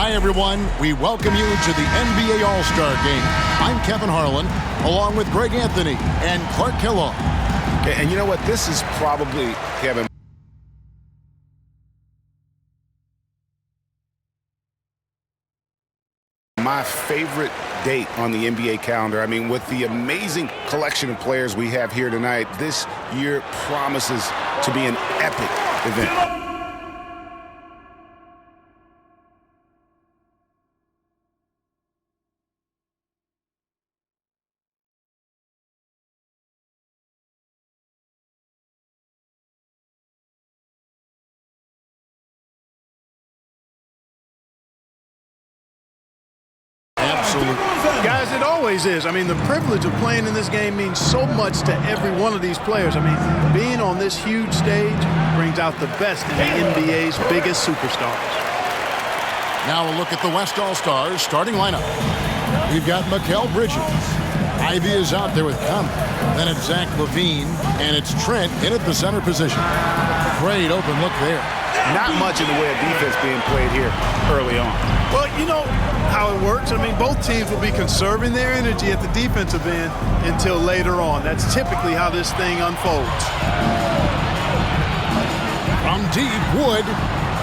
Hi, everyone. We welcome you to the NBA All-Star Game. I'm Kevin Harlan, along with Greg Anthony and Clark Kellogg. And you know what? This is probably, Kevin, my favorite date on the NBA calendar. I mean, with the amazing collection of players we have here tonight, this year promises to be an epic event. Guys, it always is. I mean, the privilege of playing in this game means so much to every one of these players. I mean, being on this huge stage brings out the best in the NBA's biggest superstars. Now a look at the West All-Stars starting lineup. We've got Mikal Bridges. Ivy is out there with Conley. Then it's Zach LaVine, and it's Trent in at the center position. Great open look there. Not much in the way of defense being played here early on. Well, you know how it works. I mean, both teams will be conserving their energy at the defensive end until later on. That's typically how this thing unfolds. From deep, Wood.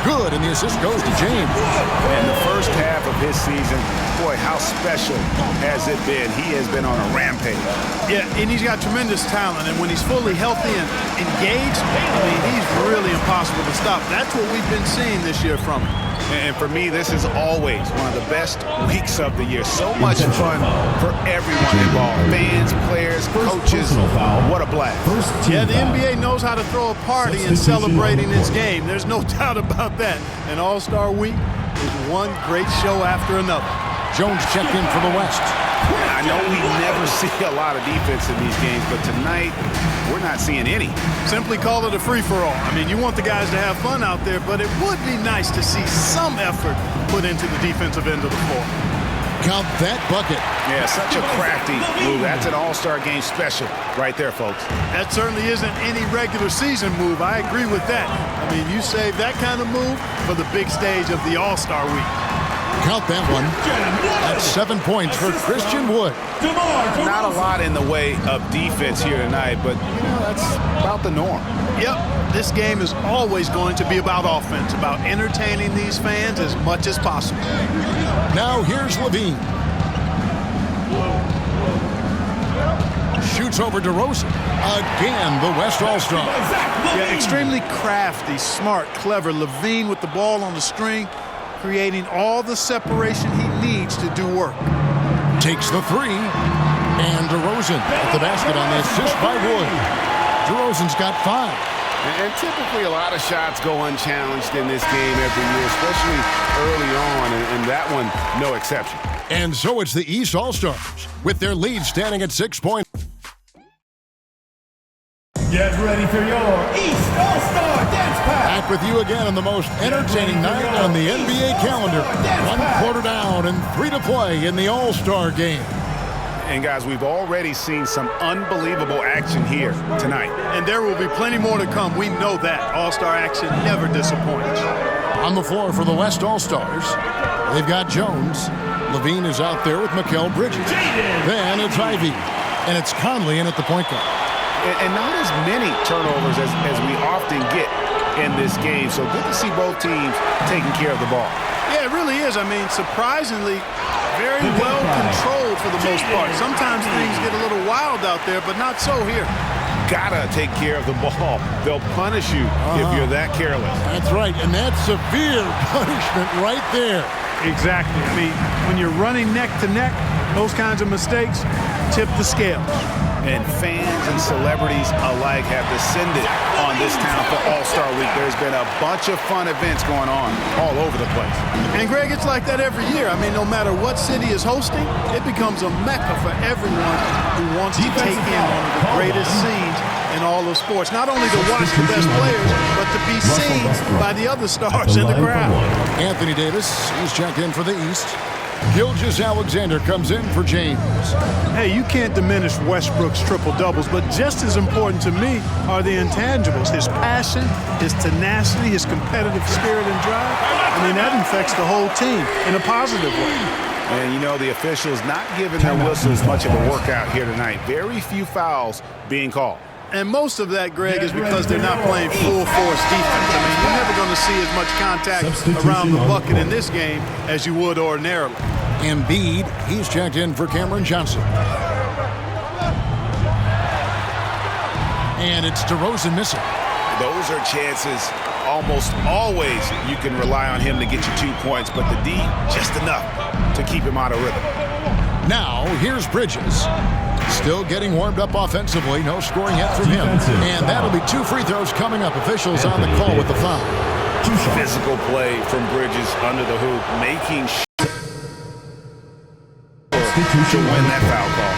Good, and the assist goes to James. In the first half of his season, boy, how special has it been? He has been on a rampage. Yeah, and he's got tremendous talent, and when he's fully healthy and engaged, I mean, he's really impossible to stop. That's what we've been seeing this year from him. And for me, this is always one of the best weeks of the year. So much fun for everyone involved. Fans, players, coaches. What a blast. Yeah, the NBA knows how to throw a party in celebrating its game. There's no doubt about that. And All-Star Week is one great show after another. Jones checked in for the West. I know we never see a lot of defense in these games, but tonight we're not seeing any. Simply call it a free-for-all. I mean, you want the guys to have fun out there, but it would be nice to see some effort put into the defensive end of the floor. Count that bucket. Yeah, such a crafty move. That's an All-Star Game special right there, folks. That certainly isn't any regular season move. I agree with that. I mean, you save that kind of move for the big stage of the All-Star Week. Count that one. That's 7 points for Christian Wood. Not a lot in the way of defense here tonight, but you know, that's about the norm. Yep, this game is always going to be about offense, about entertaining these fans as much as possible. Now here's LaVine. Shoots over DeRozan. Again, the West All-Star. Yeah, extremely crafty, smart, clever. LaVine with the ball on the string, creating all the separation he needs to do work. Takes the three. And DeRozan at the basket on the assist by Wood. DeRozan's got 5. And typically a lot of shots go unchallenged in this game every year, especially early on, and that one no exception. And so it's the East All-Stars with their lead standing at 6 points. Get ready for your East All-Star Dance Pack. Back with you again on the most entertaining night on the NBA calendar. 1 quarter down and 3 to play in the All-Star Game. And guys, we've already seen some unbelievable action here tonight. And there will be plenty more to come. We know that. All-Star action never disappoints. On the floor for the West All-Stars, they've got Jones. LaVine is out there with Mikal Bridges. Then it's Ivy. And it's Conley in at the point guard. And not as many turnovers as we often get in this game. So good to see both teams taking care of the ball. Yeah, it really is. I mean, surprisingly, very well controlled for the most part. Sometimes things get a little wild out there, but not so here. Gotta take care of the ball. They'll punish you if you're that careless. That's right, and that's severe punishment right there. Exactly. I mean, when you're running neck to neck, those kinds of mistakes tip the scales. And fans and celebrities alike have descended on this town for All-Star Week. There's been a bunch of fun events going on all over the place. And Greg, it's like that every year. I mean, no matter what city is hosting, it becomes a mecca for everyone who wants to take in one of the greatest scenes in all of sports. Not only to watch the best players, but to be seen by the other stars in the crowd. Anthony Davis, he's checked in for the East. Gilgeous-Alexander comes in for James. Hey, you can't diminish Westbrook's triple-doubles, but just as important to me are the intangibles. His passion, his tenacity, his competitive spirit and drive. I mean, that infects the whole team in a positive way. And, you know, the officials not giving their whistles much of a workout here tonight. Very few fouls being called. And most of that, Greg, is because they're not playing full-force defense. I mean, you're never going to see as much contact around the bucket in this game as you would ordinarily. Embiid, he's checked in for Cameron Johnson. And it's DeRozan missing. Those are chances almost always you can rely on him to get you 2 points, but the D, just enough to keep him out of rhythm. Now, here's Bridges. Still getting warmed up offensively. No scoring yet from him. And that'll be 2 free throws coming up. Officials on the call with the foul. Physical play from Bridges under the hoop, making sure to win that foul call.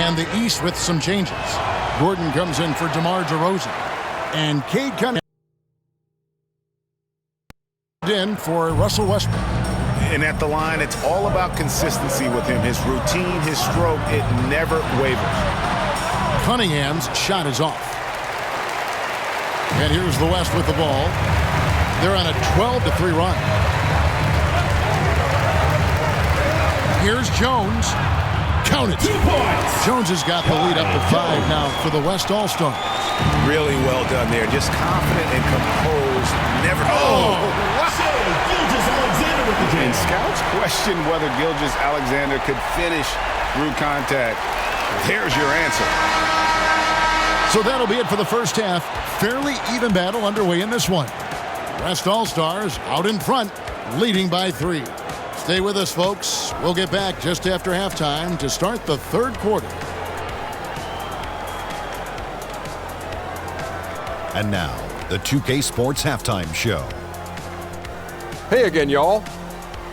And the East with some changes. Gordon comes in for DeMar DeRozan. And Cade Cunningham in for Russell Westbrook. And at the line, it's all about consistency with him. His routine, his stroke, it never wavers. Cunningham's shot is off. And here's the West with the ball. They're on a 12-3 run. Here's Jones. Count it. 2 points. Jones has got the lead up to 5 now for the West All-Stars. Really well done there. Just confident and composed. Never. Gilgeous-Alexander with the jam. And scouts question whether Gilgeous-Alexander could finish through contact. There's your answer. So that'll be it for the first half. Fairly even battle underway in this one. West All-Stars out in front, leading by 3. Stay with us, folks. We'll get back just after halftime to start the third quarter. And now, the 2K Sports Halftime Show. Hey again, y'all.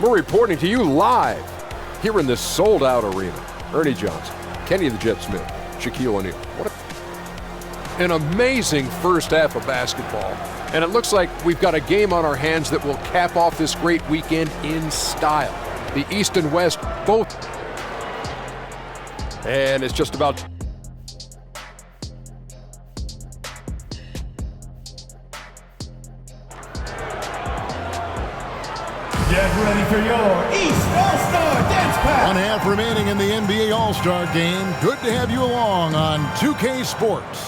We're reporting to you live here in this sold-out arena. Ernie Johnson, Kenny the Jet Smith, Shaquille O'Neal. What an amazing first half of basketball. And it looks like we've got a game on our hands that will cap off this great weekend in style. The East and West both. And it's just about... Get ready for your East All-Star Dance Pack. 1 half remaining in the NBA All-Star game. Good to have you along on 2K Sports.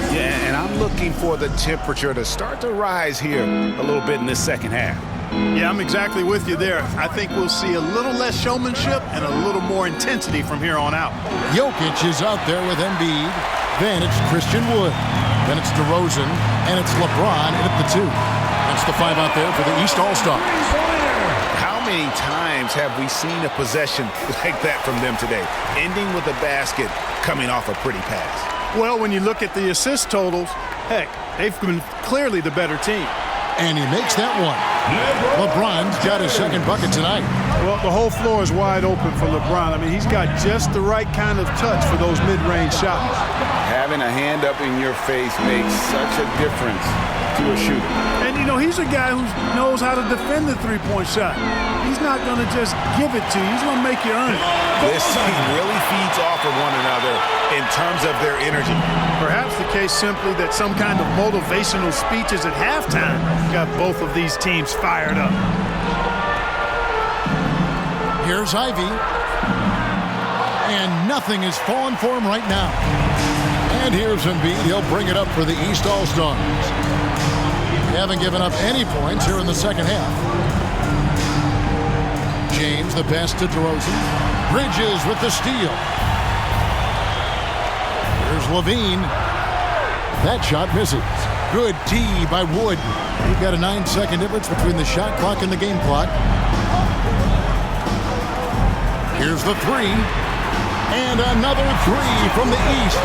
Yeah, and I'm looking for the temperature to start to rise here a little bit in this second half. Yeah, I'm exactly with you there. I think we'll see a little less showmanship and a little more intensity from here on out. Jokic is out there with Embiid. Then it's Christian Wood. Then it's DeRozan. And it's LeBron in at the 2. That's the 5 out there for the East All-Stars. How many times have we seen a possession like that from them today, ending with a basket coming off a pretty pass? Well, when you look at the assist totals, heck, they've been clearly the better team. And he makes that one. LeBron's got his second bucket tonight. Well, the whole floor is wide open for LeBron. I mean, he's got just the right kind of touch for those mid-range shots. Having a hand up in your face makes such a difference to a shooter. And, you know, he's a guy who knows how to defend the three-point shot. He's not going to just give it to you. He's going to make you earn it. This team really feeds off of one another in terms of their energy. Perhaps the case simply that some kind of motivational speeches at halftime got both of these teams fired up. Here's Ivy. And nothing is falling for him right now. And here's Embiid. He'll bring it up for the East All-Stars. They haven't given up any points here in the second half. James, the pass to DeRozan. Bridges with the steal. Here's Levine. That shot misses. Good D by Wood. We've got a 9-second difference between the shot clock and the game clock. Here's the 3. And another 3 from the East.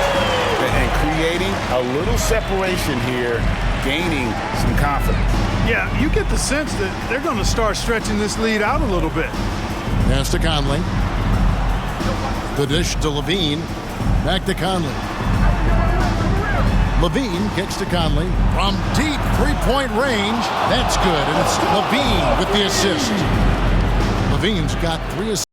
And creating a little separation here, gaining some confidence. Yeah, you get the sense that they're going to start stretching this lead out a little bit. Pass to Conley. The dish to Levine. Back to Conley. Levine kicks to Conley from deep three-point range. That's good, and it's Levine with the assist. LaVine's got 3 assists.